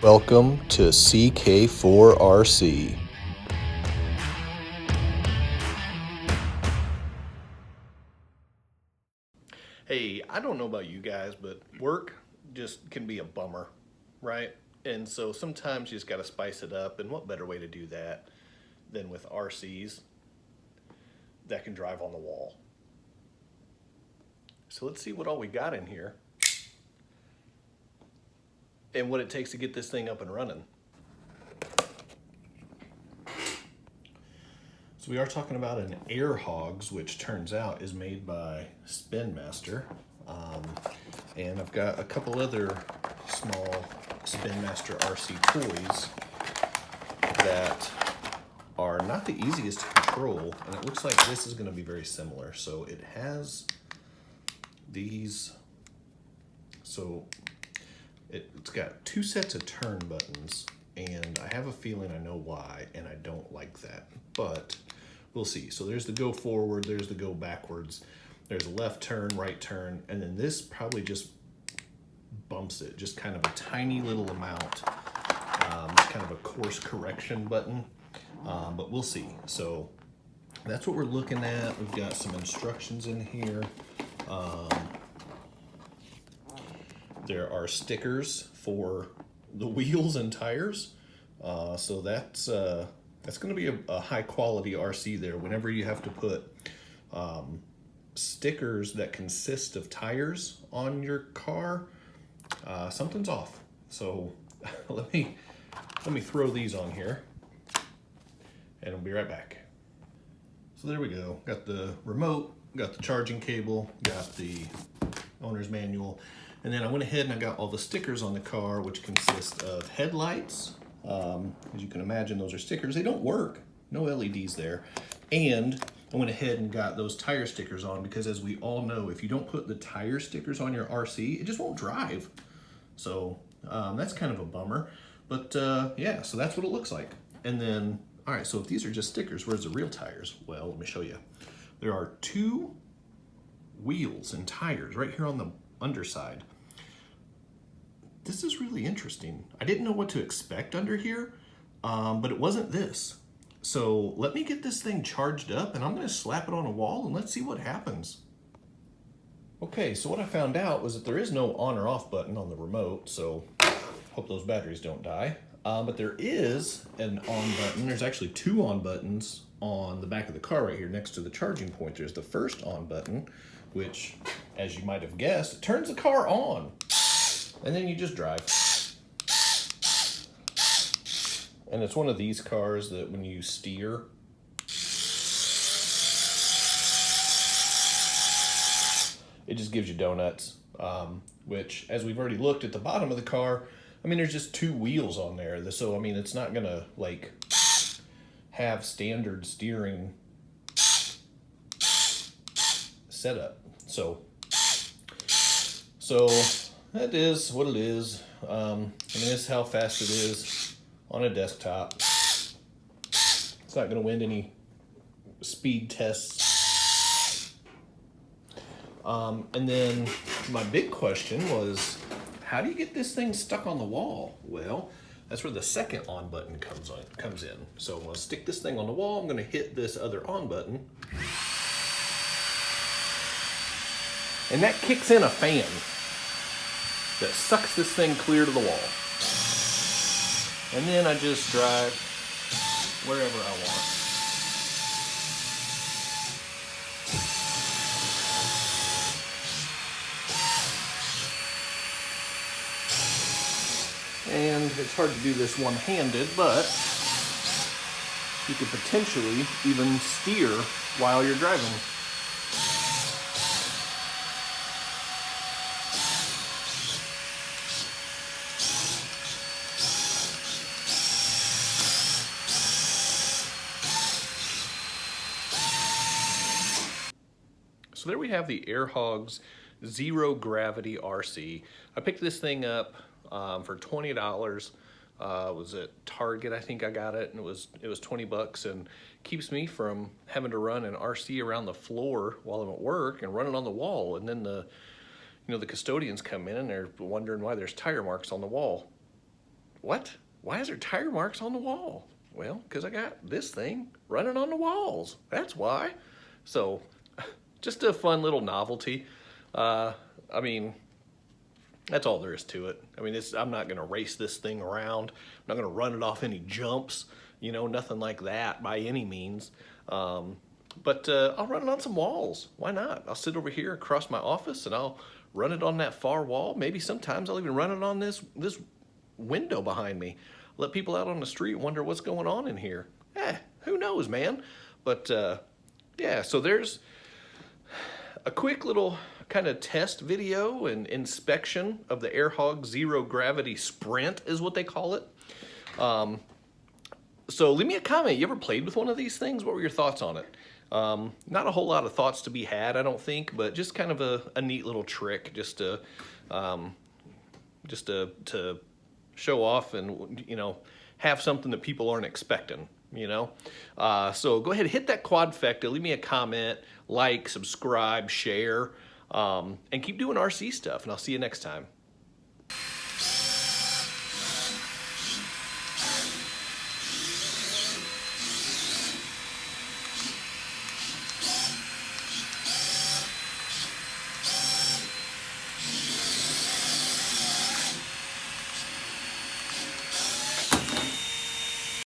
Welcome to CK4RC. Hey, I don't know about you guys, but work just can be a bummer, right? And so sometimes you just got to spice it up. And what better way to do that than with RCs that can drive on the wall? So let's see what all we got in here and what it takes to get this thing up and running. So we are talking about an Air Hogs, which turns out is made by Spin Master. And I've got a couple other small Spin Master RC toys that are not the easiest to control, and it looks like this is going to be very similar. So it has these, so it's got two sets of turn buttons, and I have a feeling I know why, and I don't like that, but we'll see. So there's the go forward, there's the go backwards, there's a left turn, right turn, and then this probably just bumps it, just kind of a tiny little amount, kind of a course correction button, but we'll see. So that's what we're looking at. We've got some instructions in here. There are stickers for the wheels and tires, so that's going to be a high quality RC there. Whenever you have to put stickers that consist of tires on your car, something's off. So let me throw these on here, and I'll be right back. So there we go. Got the remote, got the charging cable, got the owner's manual, and then I went ahead and I got all the stickers on the car, which consist of headlights. As you can imagine, those are stickers. They don't work. No LEDs there. And I went ahead and got those tire stickers on because, as we all know, if you don't put the tire stickers on your RC, it just won't drive. So that's kind of a bummer. But yeah, so that's what it looks like. And then, all right, so if these are just stickers, where's the real tires? Well, let me show you. There are two wheels and tires right here on the underside. This is really interesting. I didn't know what to expect under here, but it wasn't this. So let me get this thing charged up, and I'm going to slap it on a wall, and let's see what happens. Okay, so what I found out was that there is no on or off button on the remote, so hope those batteries don't die. But there is an on button. There's actually two on buttons on the back of the car right here next to the charging point. There's the first on button, which, as you might have guessed, turns the car on. And then you just drive. And it's one of these cars that when you steer, it just gives you donuts, which, as we've already looked at the bottom of the car, I mean, there's just two wheels on there. So, I mean, it's not going to, like, have standard steering setup. So that is what it is. I mean, this is how fast it is on a desktop. It's not going to win any speed tests. And then my big question was, how do you get this thing stuck on the wall? Well, that's where the second on button comes in. So I'm going to stick this thing on the wall. I'm going to hit this other on button. And that kicks in a fan that sucks this thing clear to the wall. And then I just drive wherever I want. And it's hard to do this one-handed, but you could potentially even steer while you're driving. So there we have the Air Hogs Zero Gravity RC. I picked this thing up for $20. It was at Target, I think I got it, and it was 20 bucks, and keeps me from having to run an RC around the floor while I'm at work and run it on the wall. And then the custodians come in and they're wondering why there's tire marks on the wall. what? Why is there tire marks on the wall? Well, because I got this thing running on the walls. That's why. So, just a fun little novelty. I mean, that's all there is to it. I mean, I'm not going to race this thing around. I'm not going to run it off any jumps, you know, nothing like that by any means. But I'll run it on some walls. Why not? I'll sit over here across my office and I'll run it on that far wall. Maybe sometimes I'll even run it on this window behind me. Let people out on the street wonder what's going on in here. Who knows, man? But yeah, so there's a quick little kind of test video and inspection of the AirHog Zero Gravity Sprint is what they call it. So leave me a comment. You ever played with one of these things? What were your thoughts on it? Not a whole lot of thoughts to be had, I don't think, but just kind of a neat little trick just to show off and, you know, have something that people aren't expecting, you know? So go ahead, hit that quadfecta, leave me a comment, like, subscribe, share, and keep doing RC stuff, and I'll see you next time.